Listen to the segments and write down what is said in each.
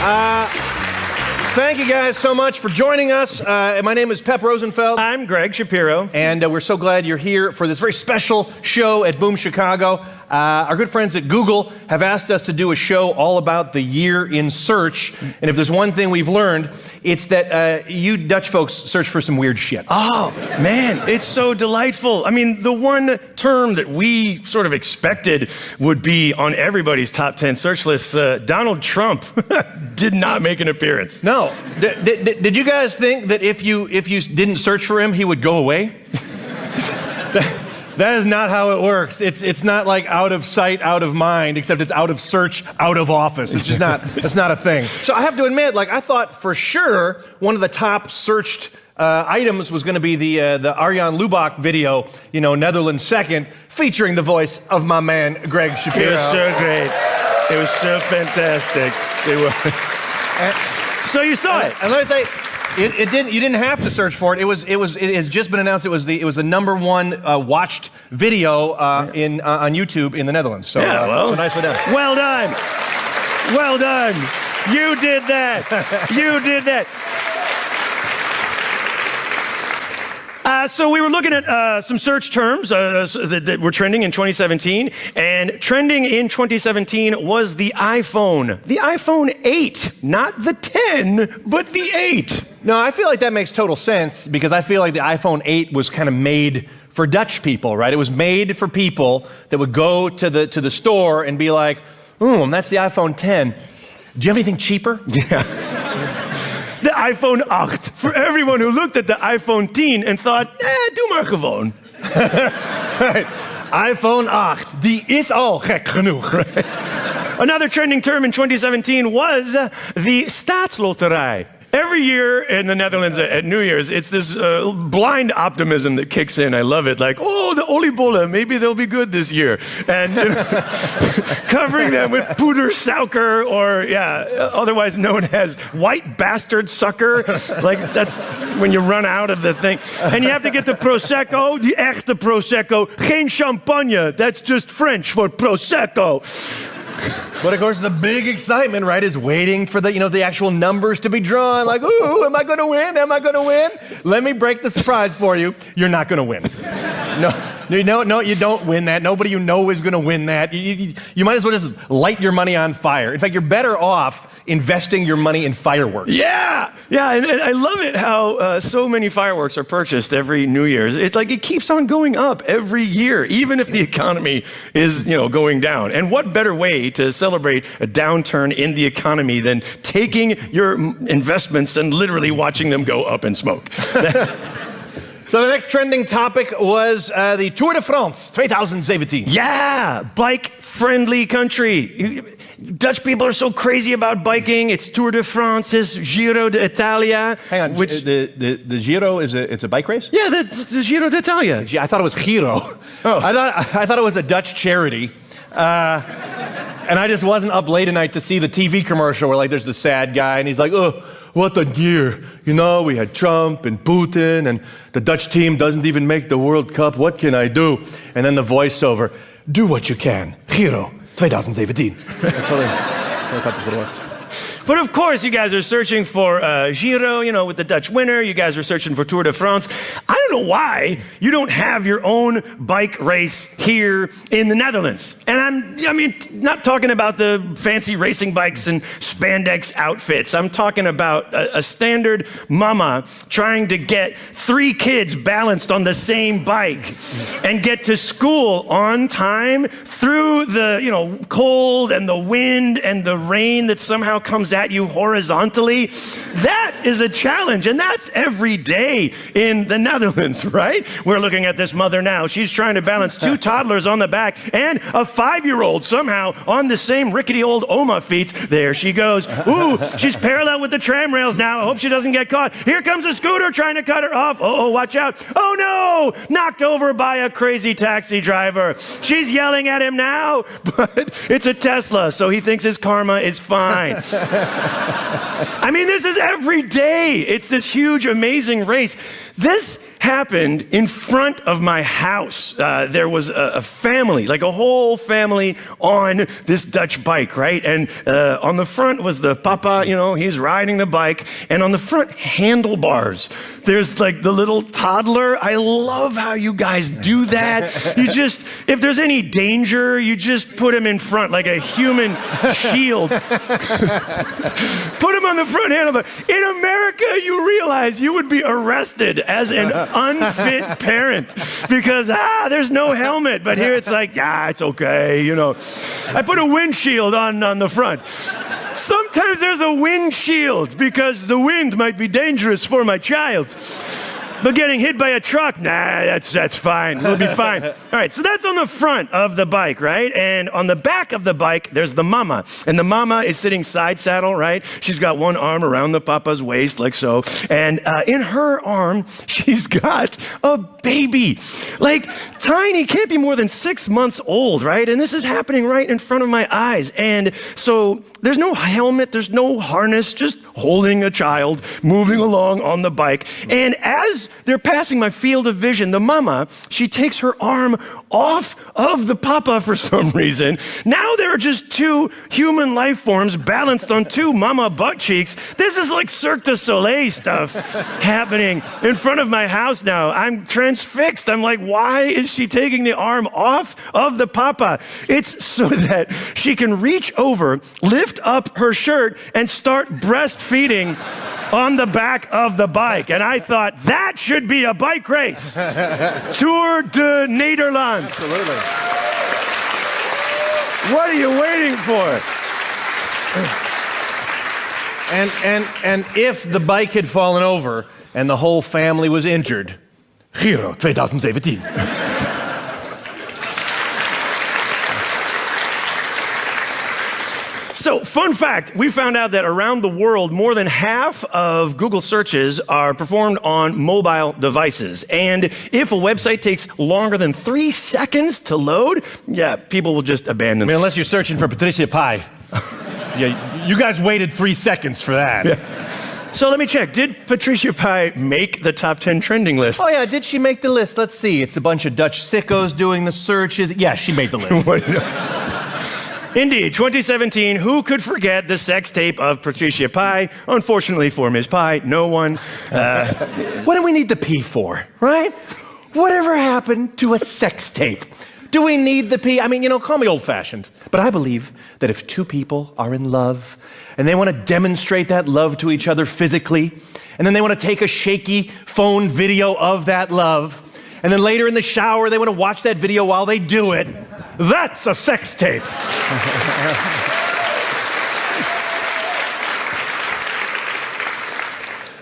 Thank you guys so much for joining us. My name is Pep Rosenfeld. I'm Greg Shapiro. And we're so glad you're here for this very special show at Boom Chicago. Our good friends at Google have asked us to do a show all about the year in search. And if there's one thing we've learned, it's that you Dutch folks search for some weird shit. Oh, man, it's so delightful. I mean, the one term that we sort of expected would be on everybody's top 10 search lists, Donald Trump did not make an appearance. No. Did you guys think that if you didn't search for him, he would go away? That is not how it works. It's not like out of sight, out of mind, except it's out of search, out of office. It's just not, it's not a thing. So I have to admit, like, I thought for sure one of the top searched items was going to be the Arjan Lubach video, Netherlands Second, featuring the voice of my man, Greg Shapiro. It was so great. It was so fantastic. So you saw it. And let me say, you didn't have to search for it. It has just been announced. It was the #1 watched video on YouTube in the Netherlands. So, so nicely done. Well done. Well done. You did that. You did that. So we were looking at some search terms that were trending in 2017, and trending in 2017 was the iPhone. The iPhone 8, not the 10, but the 8. No, I feel like that makes total sense because I feel like the iPhone 8 was kind of made for Dutch people, right? It was made for people that would go to the store and be like, that's the iPhone 10. Do you have anything cheaper? Yeah. The iPhone 8. For everyone who looked at the iPhone 10 and thought, doe maar gewoon. Right. iPhone 8, die is al gek genoeg. Right. Another trending term in 2017 was the Staatsloterij. Every year in the Netherlands at New Year's, it's this blind optimism that kicks in. I love it. Like, the oliebollen, maybe they'll be good this year. And covering them with poedersuiker, or otherwise known as white bastard sucker. Like, that's when you run out of the thing. And you have to get the Prosecco, the echte Prosecco. Geen champagne, that's just French for Prosecco. But of course, the big excitement, right, is waiting for the actual numbers to be drawn. Like, ooh, am I going to win? Am I going to win? Let me break the surprise for you. You're not going to win. No, you don't win that. Nobody you know is going to win that. You might as well just light your money on fire. In fact, you're better off investing your money in fireworks. Yeah, and I love it how so many fireworks are purchased every New Year's. It keeps on going up every year, even if the economy is going down. And what better way to celebrate a downturn in the economy than taking your investments and literally watching them go up in smoke? So the next trending topic was the Tour de France 2017. Yeah, bike-friendly country. Dutch people are so crazy about biking. It's Tour de France, it's Giro d'Italia. Hang on, the Giro it's a bike race? Yeah, the Giro d'Italia. I thought it was Giro. Oh. I thought it was a Dutch charity. And I just wasn't up late at night to see the TV commercial where there's the sad guy and he's like, what a year. We had Trump and Putin and the Dutch team doesn't even make the World Cup. What can I do? And then the voiceover, do what you can. Giro 2017. That's totally thought that's what it was. But of course, you guys are searching for Giro, with the Dutch winner. You guys are searching for Tour de France. I don't know why you don't have your own bike race here in the Netherlands. And I mean, not talking about the fancy racing bikes and spandex outfits. I'm talking about a standard mama trying to get 3 kids balanced on the same bike and get to school on time through the, cold and the wind and the rain that somehow comes at you horizontally. That is a challenge, and that's every day in the Netherlands, right? We're looking at this mother now. She's trying to balance 2 toddlers on the back and a 5-year-old somehow on the same rickety old Oma feet. There she goes. Ooh, she's parallel with the tram rails now. I hope she doesn't get caught. Here comes a scooter trying to cut her off. Oh, watch out. Oh no, knocked over by a crazy taxi driver. She's yelling at him now, but it's a Tesla, so he thinks his karma is fine. I mean, this is every day. It's this huge, amazing race. This happened in front of my house. There was a family, like a whole family on this Dutch bike, right? And on the front was the papa, he's riding the bike. And on the front handlebars, there's like the little toddler. I love how you guys do that. If there's any danger, you just put him in front like a human shield. Put him on the front handlebar. In America, you realize you would be arrested as an unfit parent because, there's no helmet. But here it's like, it's okay, I put a windshield on the front. Sometimes there's a windshield because the wind might be dangerous for my child. But getting hit by a truck, that's fine. We'll be fine. All right, so that's on the front of the bike, right? And on the back of the bike, there's the mama. And the mama is sitting side saddle, right? She's got one arm around the papa's waist, like so. And in her arm, she's got a baby. Like, tiny, can't be more than 6 months old, right? And this is happening right in front of my eyes. And so there's no helmet, there's no harness, just holding a child, moving along on the bike. And as they're passing my field of vision, the mama, she takes her arm off of the papa for some reason. Now there are just two human life forms balanced on two mama butt cheeks. This is like Cirque du Soleil stuff happening in front of my house now. I'm transfixed. I'm like, why is she taking the arm off of the papa? It's so that she can reach over, lift up her shirt, and start breastfeeding on the back of the bike. And I thought, that should be a bike race. Tour de Nederland. Absolutely. What are you waiting for? And if the bike had fallen over and the whole family was injured, Giro 2017. So, fun fact, we found out that around the world, more than half of Google searches are performed on mobile devices. And if a website takes longer than 3 seconds to load, people will just abandon it. Unless you're searching for Patricia Pai. You guys waited 3 seconds for that. Yeah. So let me check. Did Patricia Pai make the top 10 trending list? Oh, yeah, did she make the list? Let's see. It's a bunch of Dutch sickos doing the searches. Yeah, she made the list. Indeed, 2017, who could forget the sex tape of Patricia Pai? Unfortunately for Ms. Pai, no one. What do we need the P for, right? Whatever happened to a sex tape? Do we need the P? I mean, call me old-fashioned, but I believe that if two people are in love and they want to demonstrate that love to each other physically, and then they want to take a shaky phone video of that love, and then later in the shower they want to watch that video while they do it, that's a sex tape.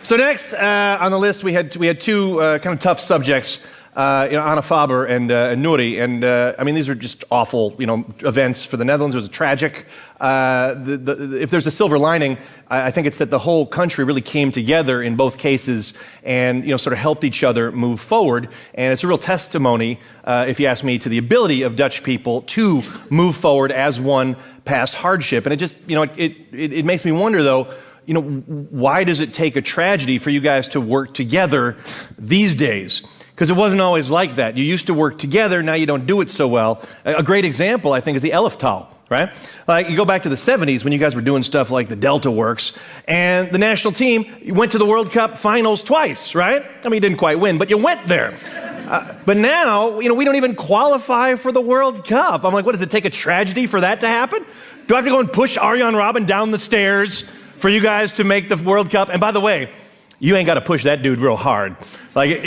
So next on the list, we had two kind of tough subjects, Anna Faber and Nouri. And I mean, these are just awful, events for the Netherlands. It was tragic. If there's a silver lining, I think it's that the whole country really came together in both cases and sort of helped each other move forward. And it's a real testimony, if you ask me, to the ability of Dutch people to move forward as one past hardship. And it just, it makes me wonder, though, why does it take a tragedy for you guys to work together these days? Because it wasn't always like that. You used to work together, now you don't do it so well. A great example, I think, is the Elftal, right? Like, you go back to the 70s when you guys were doing stuff like the Delta Works, and the national team went to the World Cup finals twice, right? I mean, you didn't quite win, but you went there. But now, we don't even qualify for the World Cup. I'm like, what, does it take a tragedy for that to happen? Do I have to go and push Arjen Robben down the stairs for you guys to make the World Cup? And by the way, you ain't got to push that dude real hard. Like,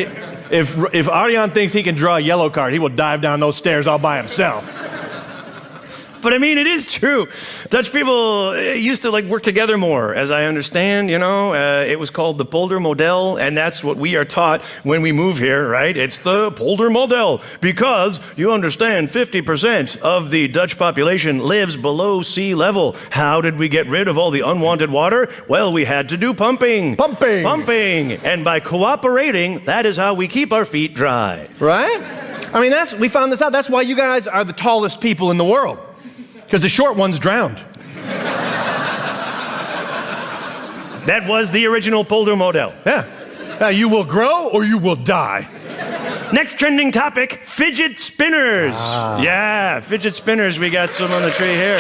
if Arjen thinks he can draw a yellow card, he will dive down those stairs all by himself. But I mean, it is true. Dutch people used to work together more, as I understand, It was called the polder model, and that's what we are taught when we move here, right? It's the polder model, because you understand 50% of the Dutch population lives below sea level. How did we get rid of all the unwanted water? Well, we had to do pumping. Pumping. And by cooperating, that is how we keep our feet dry. Right? I mean, we found this out. That's why you guys are the tallest people in the world. Because the short ones drowned. That was the original polder model. Yeah. You will grow or you will die. Next trending topic, fidget spinners. Yeah, fidget spinners. We got some on the tree here.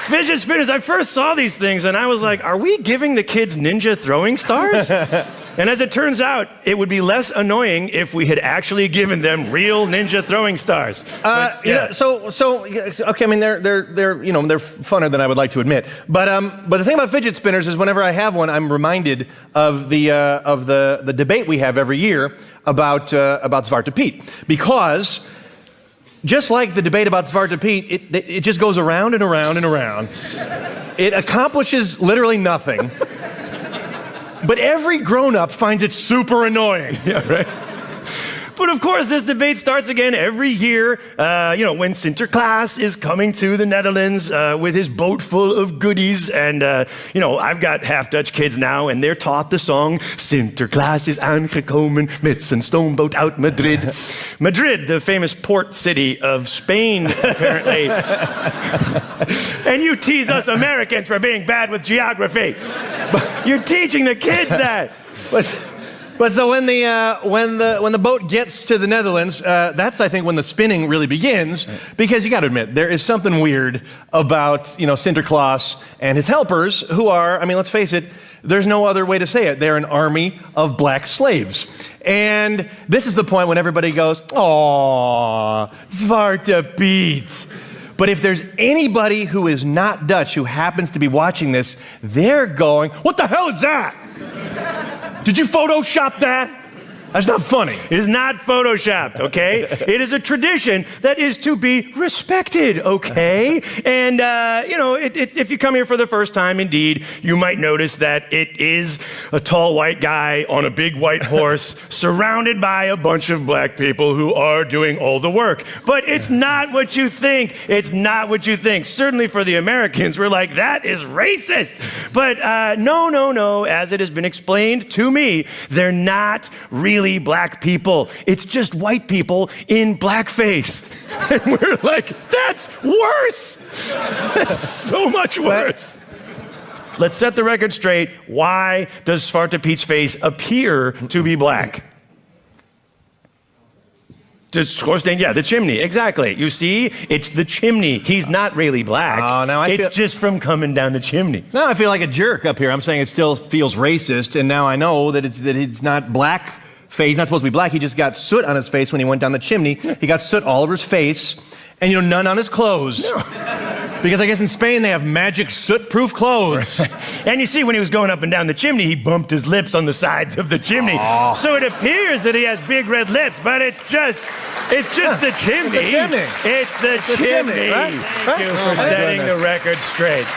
Fidget spinners. I first saw these things and I was like, are we giving the kids ninja throwing stars? And as it turns out, it would be less annoying if we had actually given them real ninja throwing stars. But, yeah. Okay. I mean, they're funner than I would like to admit. But the thing about fidget spinners is, whenever I have one, I'm reminded of the debate we have every year about Zwarte Piet, because just like the debate about Zwarte Piet, it just goes around and around and around. It accomplishes literally nothing. But every grown-up finds it super annoying. Yeah, right. But of course, this debate starts again every year, when Sinterklaas is coming to the Netherlands with his boat full of goodies. And, I've got half-Dutch kids now, and they're taught the song, Sinterklaas is aangekomen met zijn stoomboot uit Madrid. Madrid, the famous port city of Spain, apparently. And you tease us Americans for being bad with geography. You're teaching the kids that. But so when the boat gets to the Netherlands, that's, I think, when the spinning really begins, because you got to admit, there is something weird about, Sinterklaas and his helpers, who are, I mean, let's face it, there's no other way to say it. They're an army of black slaves. And this is the point when everybody goes, "Aw, Zwarte Piet." But if there's anybody who is not Dutch who happens to be watching this, they're going, "What the hell is that? Did you Photoshop that? That's not funny." It is not Photoshopped, okay? It is a tradition that is to be respected, okay? And, if you come here for the first time, indeed, you might notice that it is a tall white guy on a big white horse surrounded by a bunch of black people who are doing all the work. But it's not what you think. It's not what you think. Certainly for the Americans, we're like, that is racist. But no. As it has been explained to me, they're not really black people. It's just white people in blackface. And we're like, that's worse. That's so much worse. Let's set the record straight. Why does Zwarte Piet's face appear to be black? The scoreboard, yeah, the chimney, exactly. You see, it's the chimney. He's not really black. Oh, now it's just from coming down the chimney. Now I feel like a jerk up here. I'm saying it still feels racist, and now I know that it's not black face. He's not supposed to be black. He just got soot on his face when he went down the chimney. He got soot all over his face, and none on his clothes. No. Because I guess in Spain they have magic soot-proof clothes. And you see, when he was going up and down the chimney, he bumped his lips on the sides of the chimney. Oh. So it appears that he has big red lips, but it's just the chimney. It's the chimney. Right? Thank you for setting the record straight.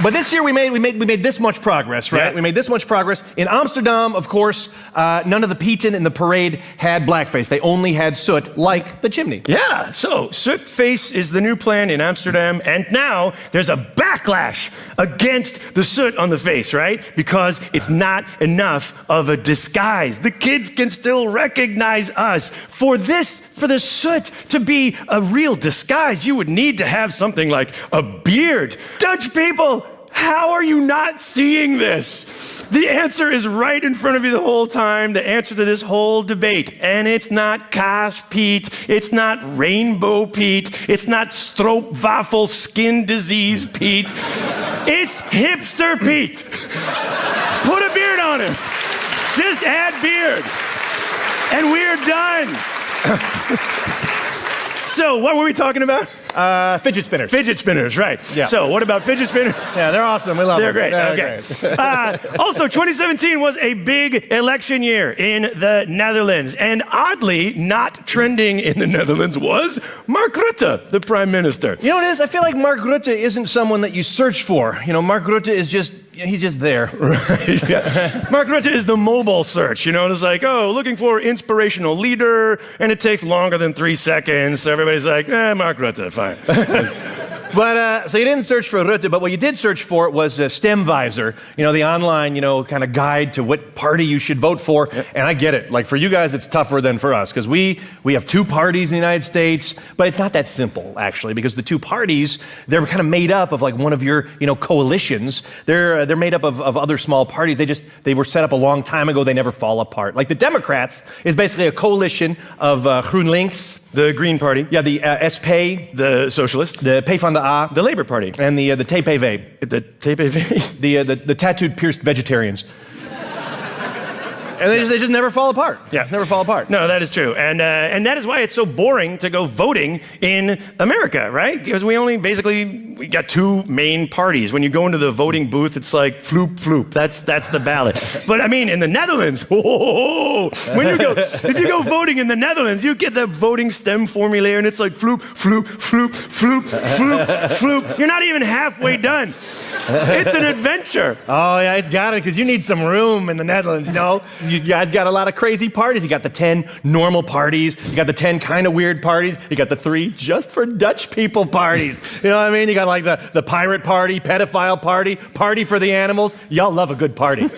But this year we made this much progress, right? Yeah. We made this much progress. In Amsterdam, of course, none of the Pieten in the parade had blackface. They only had soot, like the chimney. Yeah, so soot face is the new plan in Amsterdam, and now there's a backlash against the soot on the face, right? Because it's not enough of a disguise. The kids can still recognize us. For the soot to be a real disguise, you would need to have something like a beard. Dutch people, how are you not seeing this? The answer is right in front of you the whole time, the answer to this whole debate. And it's not Kaas Piet, it's not Rainbow Piet, it's not stroopwafel skin disease Piet. It's hipster Piet. Put a beard on him. Just add beard. And we're done. So, what were we talking about? Fidget spinners. Fidget spinners, right. Yeah. So, what about fidget spinners? Yeah, they're awesome. We love They're them. great. Okay. Also, 2017 was a big election year in the Netherlands. And oddly, not trending in the Netherlands was Mark Rutte, the prime minister. You know what it is? I feel like Mark Rutte isn't someone that you search for. Mark Rutte is he's just there. Right. Yeah. Mark Rutte is the mobile search. It's like, looking for inspirational leader, and it takes longer than 3 seconds. So everybody's like, Mark Rutte, fine. But so you didn't search for Rutte, but what you did search for was Stemvisor, the online, kind of guide to what party you should vote for. Yep. And I get it. Like for you guys, it's tougher than for us because we have two parties in the United States, but it's not that simple actually because the two parties, they're kind of made up of like one of your, coalitions. They're made up of other small parties. They were set up a long time ago. They never fall apart. Like the Democrats is basically a coalition of GroenLinks, the Green Party. Yeah, the SP, the Socialists. The PvdA, the Labour Party. And the TPV. The TPV? the tattooed pierced vegetarians. And they just never fall apart. Yeah. Never fall apart. No, that is true. And that is why it's so boring to go voting in America, right? Because we got two main parties. When you go into the voting booth, it's like floop, floop. That's the ballot. But I mean, in the Netherlands, if you go voting in the Netherlands, you get the voting stem formulaire and it's like floop, floop, floop, floop, floop, floop. You're not even halfway done. It's an adventure. Oh, yeah, it's got it, because you need some room in the Netherlands, You guys got a lot of crazy parties. You got the 10 normal parties. You got the 10 kind of weird parties. You got the 3 just for Dutch people parties. You know what I mean? You got like the pirate party, pedophile party, party for the animals. Y'all love a good party.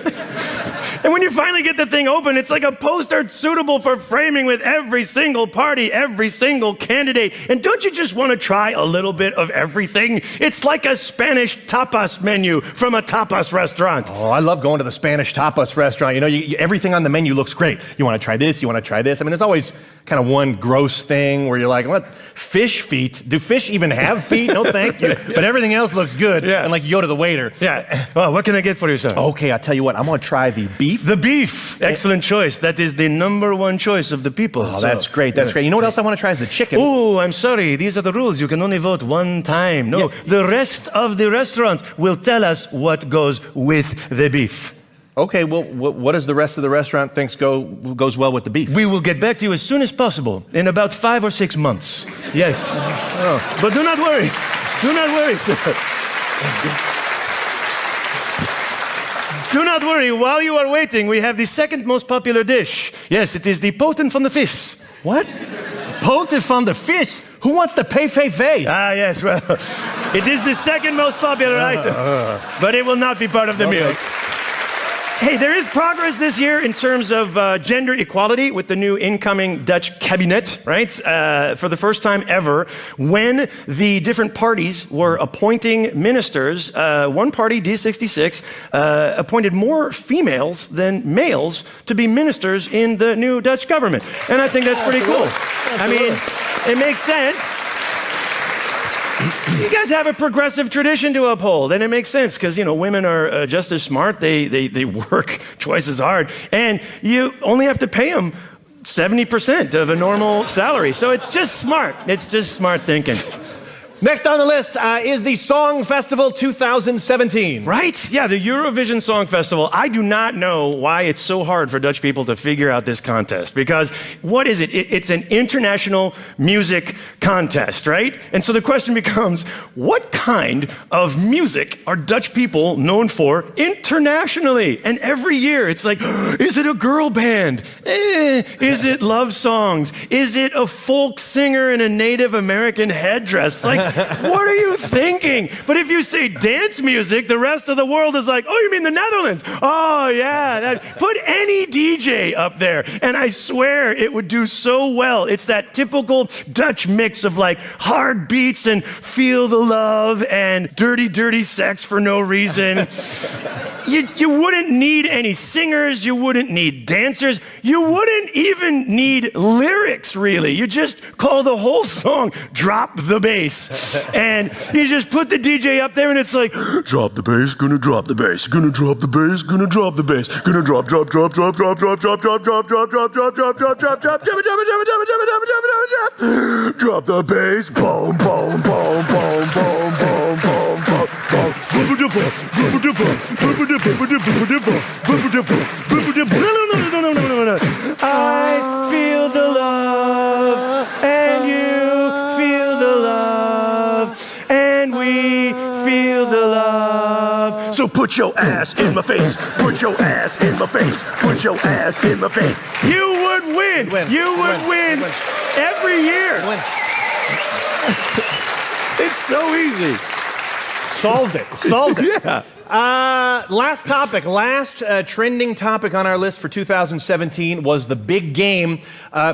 And when you finally get the thing open, it's like a poster suitable for framing with every single party, every single candidate. And don't you just want to try a little bit of everything? It's like a Spanish tapas menu from a tapas restaurant. Oh, I love going to the Spanish tapas restaurant. Everything on the menu looks great. You want to try this, you want to try this. I mean, there's always kind of one gross thing where you're like, what? Fish feet? Do fish even have feet? No, thank you. But everything else looks good. Yeah. And like you go to the waiter. Yeah. Well, what can I get for you, sir? Okay, I'll tell you what. I'm going to try the beef. The beef. Excellent choice. That is the number one choice of the people. Oh, that's great. That's great. You know what else I want to try is the chicken. Oh, I'm sorry. These are the rules. You can only vote one time. No, the rest of the restaurant will tell us what goes with the beef. Okay, well, what does the rest of the restaurant think goes well with the beef? We will get back to you as soon as possible, in about 5 or 6 months. Yes. Oh. But do not worry. Do not worry, sir. Do not worry. While you are waiting, we have the second most popular dish. Yes, it is the poten van de vis. What? Poten van de vis? Who wants the PVV? Ah, yes, well, it is the second most popular item, but it will not be part of the meal. Hey, there is progress this year in terms of gender equality with the new incoming Dutch cabinet, right? For the first time ever, when the different parties were appointing ministers, one party, D66, appointed more females than males to be ministers in the new Dutch government. And I think that's pretty cool. I mean, it makes sense. You guys have a progressive tradition to uphold, and it makes sense because, women are just as smart. They work twice as hard, and you only have to pay them 70% of a normal salary. So it's just smart. It's just smart thinking. Next on the list is the Song Festival 2017. Right? Yeah, the Eurovision Song Festival. I do not know why it's so hard for Dutch people to figure out this contest. Because what is it? It's an international music contest, right? And so the question becomes, what kind of music are Dutch people known for internationally? And every year it's like, is it a girl band? Is it love songs? Is it a folk singer in a Native American headdress? Like, what are you thinking? But if you say dance music, the rest of the world is like, oh, you mean the Netherlands? Oh, yeah. Put any DJ up there, and I swear it would do so well. It's that typical Dutch mix of like hard beats and feel the love and dirty, dirty sex for no reason. You wouldn't need any singers. You wouldn't need dancers. You wouldn't even need lyrics, really. You just call the whole song Drop the Bass. And you just put the DJ up there and it's like, drop the bass, gonna drop the bass, gonna drop the bass, gonna drop the bass, gonna drop, drop, drop, drop, drop, drop, drop, drop, drop, drop, drop, drop, drop, drop, drop, drop, drop, drop the bass, boom, boom, boom, boom, boom, boom, boom, boom, boom. I feel the love, and you feel the love, and we feel the love. So put your ass in my face, put your ass in my face, put your ass in my face. You would win. You would win every year. It's so easy. Solved it. Solved it. Yeah. Last topic, trending topic on our list for 2017 was the big game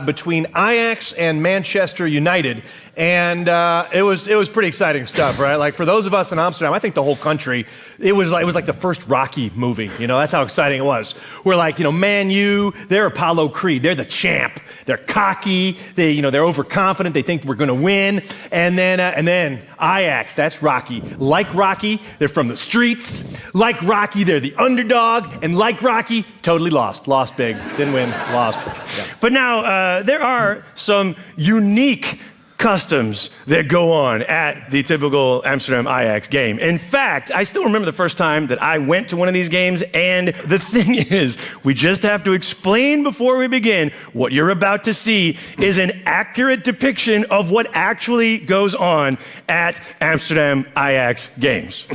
between Ajax and Manchester United. And it was pretty exciting stuff, right? Like for those of us in Amsterdam, I think the whole country, it was like the first Rocky movie. You know, that's how exciting it was. We're like, Man U, they're Apollo Creed, they're the champ. They're cocky, they're overconfident, they think we're going to win. And then Ajax, that's Rocky. Like Rocky, they're from the streets. Like Rocky, they're the underdog. And like Rocky, totally lost. Lost big. Didn't win. Lost. Yeah. But now, there are some unique customs that go on at the typical Amsterdam Ajax game. In fact, I still remember the first time that I went to one of these games, and the thing is, we just have to explain before we begin, what you're about to see is an accurate depiction of what actually goes on at Amsterdam Ajax games.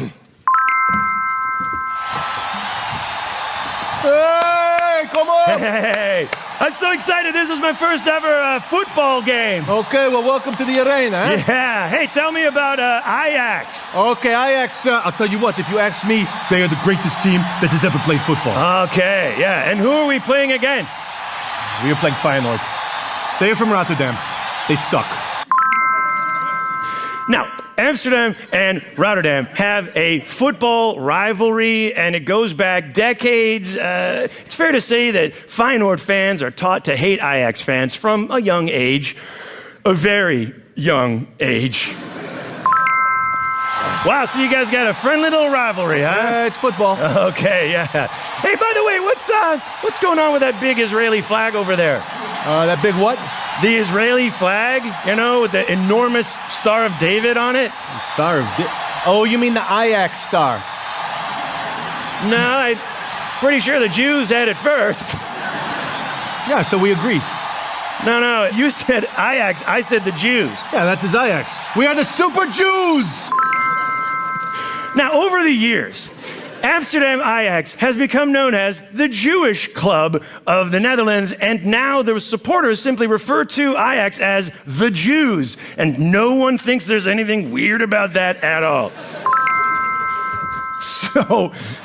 Hey, come on! Hey, I'm so excited. This was my first ever football game. Okay, well, welcome to the arena. Huh? Yeah. Hey, tell me about Ajax. Okay, Ajax, I'll tell you what, if you ask me, they are the greatest team that has ever played football. Okay, yeah. And who are we playing against? We are playing Feyenoord. They are from Rotterdam. They suck. Now, Amsterdam and Rotterdam have a football rivalry, and it goes back decades. It's fair to say that Feyenoord fans are taught to hate Ajax fans from a young age, a very young age. Wow, so you guys got a friendly little rivalry, huh? Yeah, it's football. Okay, yeah. Hey, by the way, what's going on with that big Israeli flag over there? That big what? The Israeli flag, with the enormous Star of David on it. Star of Oh, you mean the Ajax star? No, I'm pretty sure the Jews had it first. Yeah, so we agreed. No, you said Ajax, I said the Jews. Yeah, that is Ajax. We are the Super Jews! Now, over the years, Amsterdam Ajax has become known as the Jewish club of the Netherlands, and now the supporters simply refer to Ajax as the Jews, and no one thinks there's anything weird about that at all.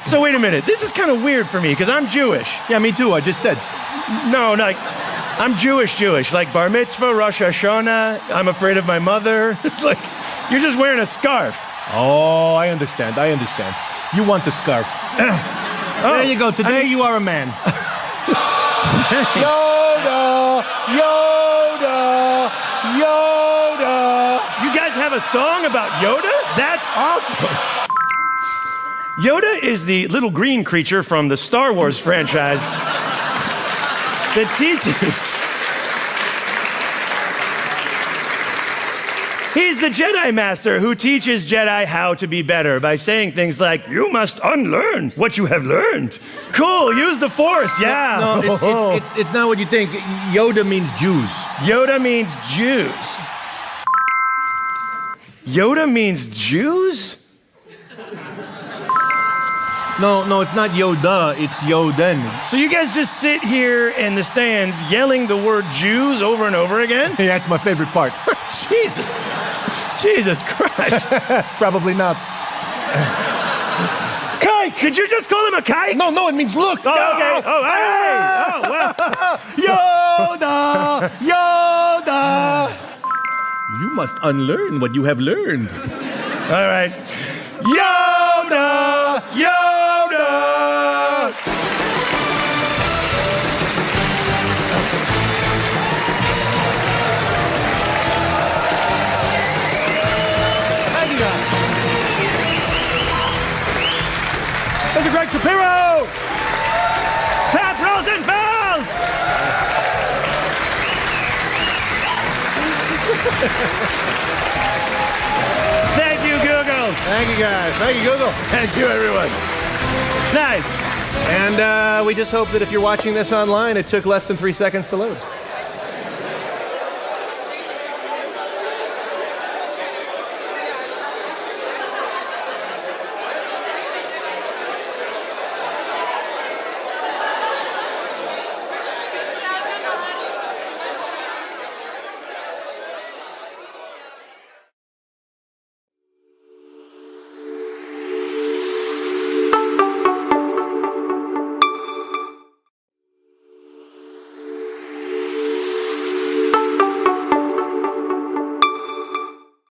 So wait a minute. This is kind of weird for me, because I'm Jewish. Yeah, me too, I just said. No, I'm Jewish, like bar mitzvah, Rosh Hashanah, I'm afraid of my mother. Like, you're just wearing a scarf. Oh, I understand. You want the scarf. There you go. Today you are a man. Yoda! Yoda! Yoda! You guys have a song about Yoda? That's awesome. Yoda is the little green creature from the Star Wars franchise that teaches. He's the Jedi Master who teaches Jedi how to be better by saying things like, "You must unlearn what you have learned." Cool, use the Force, yeah. No, it's not what you think. Yoda means Jews. Yoda means Jews. Yoda means Jews? No, it's not Yoda, it's Yoden. So you guys just sit here in the stands yelling the word Jews over and over again? Yeah, that's my favorite part. Jesus Christ. Probably not. Kike! Could you just call him a kike? No, it means look. Oh, okay. Oh, hey! Oh, well. Yoda! Yoda! You must unlearn what you have learned. All right. Yoda! Yoda! Mr. Greg Shapiro! Pep Rosenfeld! Thank you, Google. Thank you, guys. Thank you, Google. Thank you, everyone. Nice. And we just hope that if you're watching this online, it took less than 3 seconds to load.